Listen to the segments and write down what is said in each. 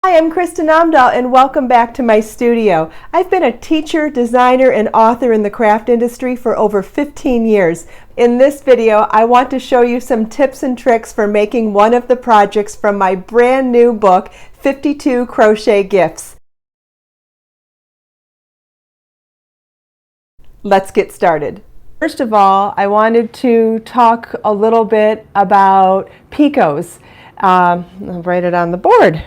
Hi, I'm Kristin Omdahl and welcome back to my studio. I've been a teacher, designer, and author in the craft industry for over 15 years. In this video, I want to show you some tips and tricks for making one of the projects from my brand new book, 52 Crochet Gifts. Let's get started. First of all, I wanted to talk a little bit about picots. I'll write it on the board.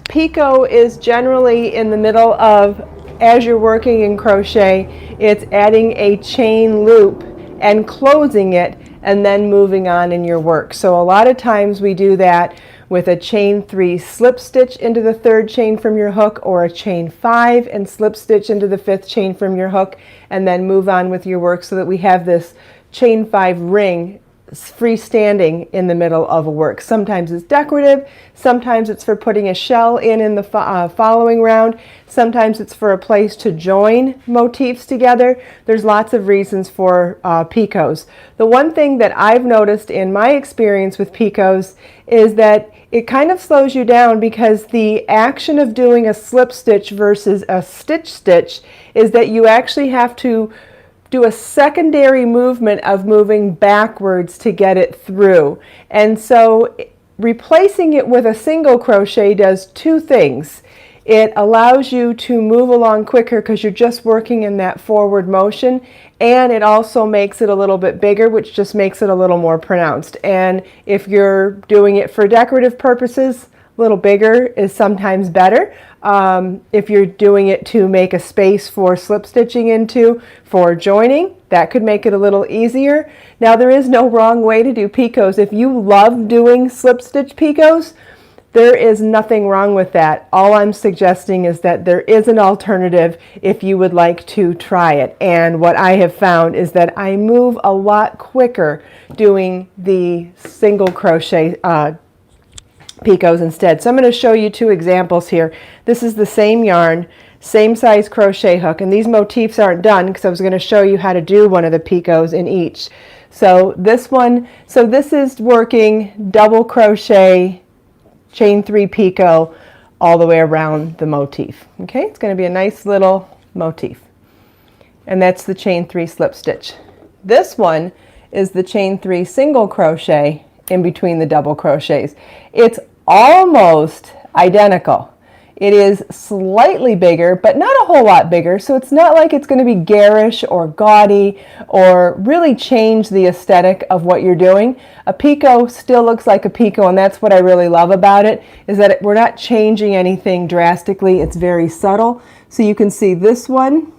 Picot is generally in the middle of, as you're working in crochet, it's adding a chain loop and closing it and then moving on in your work. So a lot of times we do that with a chain 3 slip stitch into the 3rd chain from your hook, or a chain 5 and slip stitch into the 5th chain from your hook, and then move on with your work so that we have this chain 5 ring freestanding in the middle of a work. Sometimes it's decorative, sometimes it's for putting a shell in the following round, sometimes it's for a place to join motifs together. There's lots of reasons for picots. The one thing that I've noticed in my experience with picots is that it kind of slows you down, because the action of doing a slip stitch versus a stitch is that you actually have to do a secondary movement of moving backwards to get it through. And so replacing it with a single crochet does two things. It allows you to move along quicker because you're just working in that forward motion, and it also makes it a little bit bigger, which just makes it a little more pronounced. And if you're doing it for decorative purposes, a little bigger is sometimes better. If you're doing it to make a space for slip stitching into, for joining, that could make it a little easier. Now, there is no wrong way to do picots. If you love doing slip stitch picots, there is nothing wrong with that. All I'm suggesting is that there is an alternative if you would like to try it. And what I have found is that I move a lot quicker doing the single crochet picots instead. So I'm going to show you two examples here. This is the same yarn, same size crochet hook, and these motifs aren't done because I was going to show you how to do one of the picots in each. So this is working double crochet chain 3 picot all the way around the motif. Okay, it's going to be a nice little motif, and that's the chain 3 slip stitch. This one is the chain 3 single crochet in between the double crochets. It's almost identical. It is slightly bigger, but not a whole lot bigger, so it's not like it's going to be garish or gaudy or really change the aesthetic of what you're doing. A picot still looks like a picot, and that's what I really love about it, is that we're not changing anything drastically. It's very subtle. So you can see this one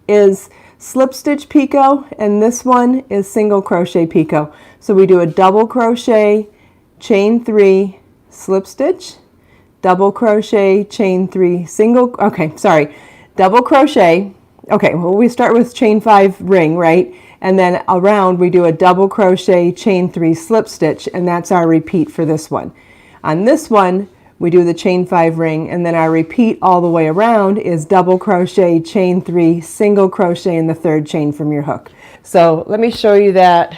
is slip stitch picot, and this one is single crochet picot. So we do a double crochet, chain 3, slip stitch, double crochet, chain 3, double crochet. Okay, well, we start with chain 5 ring, right? And then around we do a double crochet, chain 3, slip stitch, and that's our repeat for this one. On this one, we do the chain 5 ring, and then our repeat all the way around is double crochet, chain 3, single crochet in the 3rd chain from your hook. So let me show you that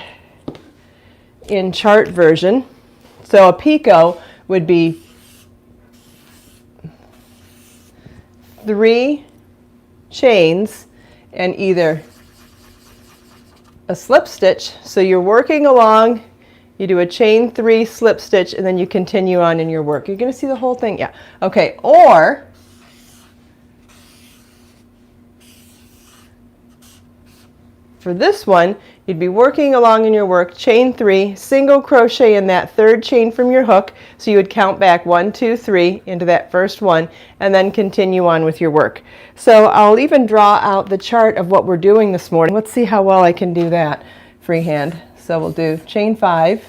in chart version. So a picot would be 3 chains and either a slip stitch, so you're working along, you do a chain 3 slip stitch, and then you continue on in your work. You're going to see the whole thing, yeah. Okay, or for this one, you'd be working along in your work, chain 3, single crochet in that 3rd chain from your hook, so you would count back 1, 2, 3 into that first one, and then continue on with your work. So I'll even draw out the chart of what we're doing this morning. Let's see how well I can do that freehand. So we'll do chain 5.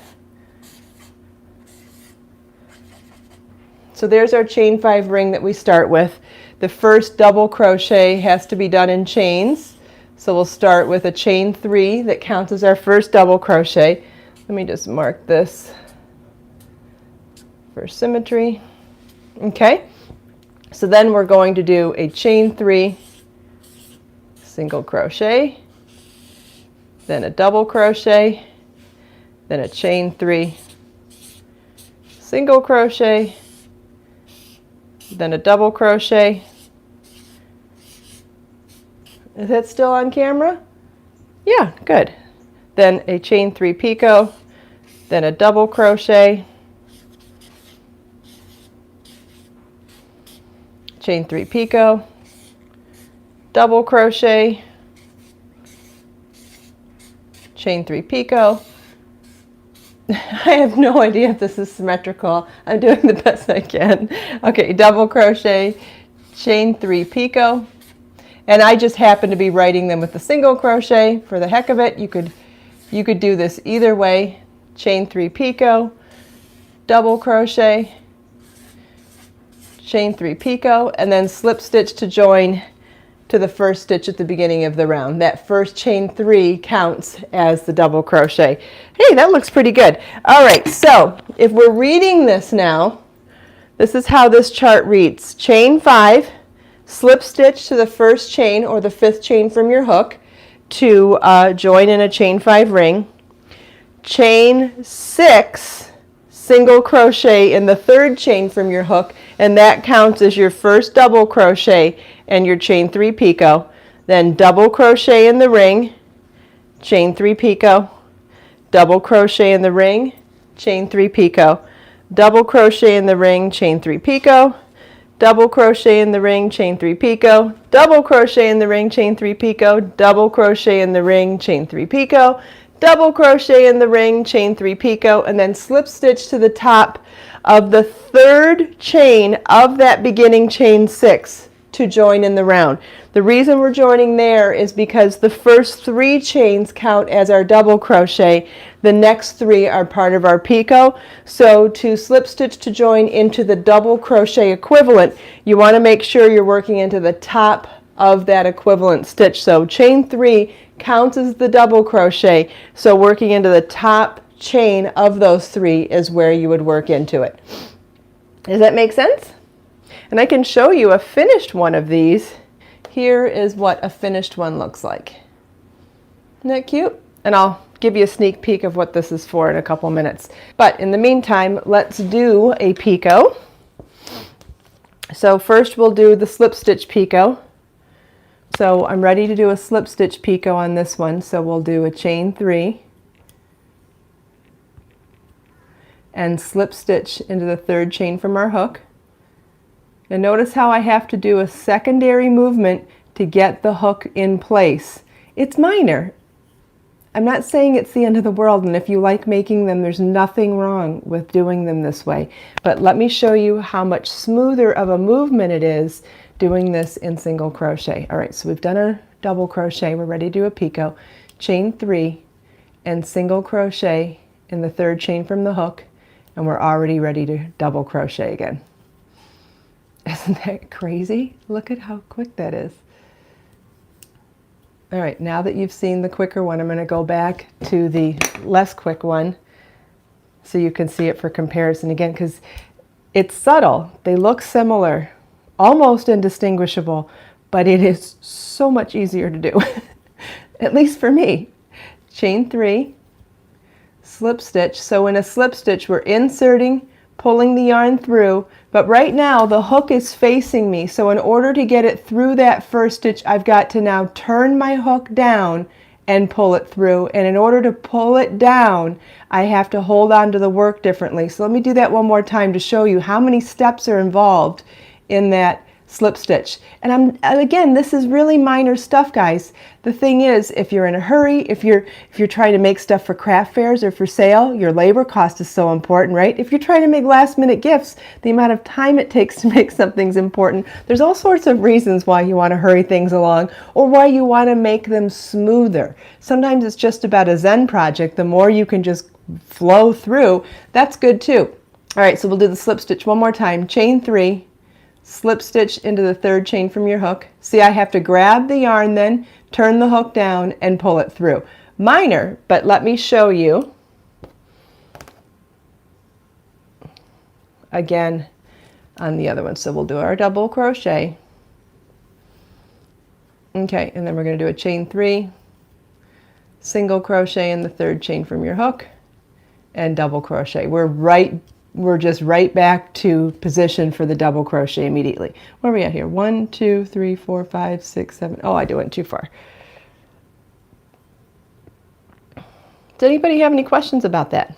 So there's our chain 5 ring that we start with. The first double crochet has to be done in chains. So we'll start with a chain 3 that counts as our first double crochet. Let me just mark this for symmetry. Okay, so then we're going to do a chain 3, single crochet, then a double crochet, then a chain 3, single crochet, then a double crochet. Is that still on camera? Yeah, good. Then a chain 3 picot, then a double crochet, chain 3 picot, double crochet, chain 3 picot. I have no idea if this is symmetrical. I'm doing the best I can. Okay, double crochet, chain 3 picot. And I just happen to be writing them with the single crochet for the heck of it. You could do this either way. Chain 3 picot, double crochet, chain 3 picot, and then slip stitch to join to the first stitch at the beginning of the round. That first chain 3 counts as the double crochet. Hey, that looks pretty good. All right, so if we're reading this now, this is how this chart reads. Chain 5, slip stitch to the first chain or the 5th chain from your hook to join in a chain 5 ring. Chain 6, single crochet in the 3rd chain from your hook, and that counts as your first double crochet and your chain 3 picot. Then double crochet in the ring, chain 3 picot, double crochet in the ring, chain 3 picot, double crochet in the ring, chain 3 picot, double crochet in the ring, chain 3 picot, double crochet in the ring, chain 3 picot, double crochet in the ring, chain 3 picot, double crochet in the ring, chain 3 picot, and then slip stitch to the top of the 3rd chain of that beginning chain 6 to join in the round. The reason we're joining there is because the first 3 chains count as our double crochet. The next 3 are part of our picot. So to slip stitch to join into the double crochet equivalent, you want to make sure you're working into the top of that equivalent stitch. So chain 3 counts as the double crochet. So working into the top chain of those 3 is where you would work into it. Does that make sense? And I can show you a finished one of these. Here is what a finished one looks like. Isn't that cute? And I'll give you a sneak peek of what this is for in a couple minutes. But in the meantime, let's do a picot. So first we'll do the slip stitch picot. So I'm ready to do a slip stitch picot on this one. So we'll do a chain 3 and slip stitch into the 3rd chain from our hook. And notice how I have to do a secondary movement to get the hook in place. It's minor. I'm not saying it's the end of the world, and if you like making them, there's nothing wrong with doing them this way. But let me show you how much smoother of a movement it is doing this in single crochet. All right, so we've done a double crochet. We're ready to do a picot. Chain 3 and single crochet in the 3rd chain from the hook, and we're already ready to double crochet again. Isn't that crazy? Look at how quick that is. All right, now that you've seen the quicker one, I'm going to go back to the less quick one so you can see it for comparison again, because it's subtle. They look similar, almost indistinguishable, but it is so much easier to do, at least for me. Chain 3, slip stitch. So in a slip stitch, we're inserting, pulling the yarn through, but right now the hook is facing me. So in order to get it through that first stitch, I've got to now turn my hook down and pull it through. And in order to pull it down, I have to hold on to the work differently. So let me do that one more time to show you how many steps are involved in that slip stitch. And again, this is really minor stuff, guys. The thing is, if you're in a hurry, if you're trying to make stuff for craft fairs or for sale, your labor cost is so important, right? If you're trying to make last minute gifts, the amount of time it takes to make something's important. There's all sorts of reasons why you want to hurry things along or why you want to make them smoother. Sometimes it's just about a Zen project. The more you can just flow through, that's good too. All right, so we'll do the slip stitch one more time. Chain 3, slip stitch into the 3rd chain from your hook. See, I have to grab the yarn then, turn the hook down, and pull it through. Minor, but let me show you again on the other one. So we'll do our double crochet. Okay, and then we're going to do a chain 3, single crochet in the 3rd chain from your hook, and double crochet. We're right we're just right back to position for the double crochet immediately. Where are we at here? 1, 2, 3, 4, 5, 6, 7. Oh, I went too far. Does anybody have any questions about that?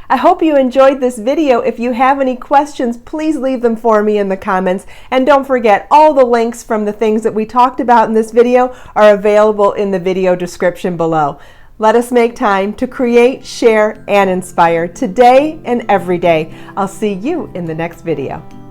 I hope you enjoyed this video. If you have any questions, please leave them for me in the comments. And don't forget, all the links from the things that we talked about in this video are available in the video description below. Let us make time to create, share, and inspire today and every day. I'll see you in the next video.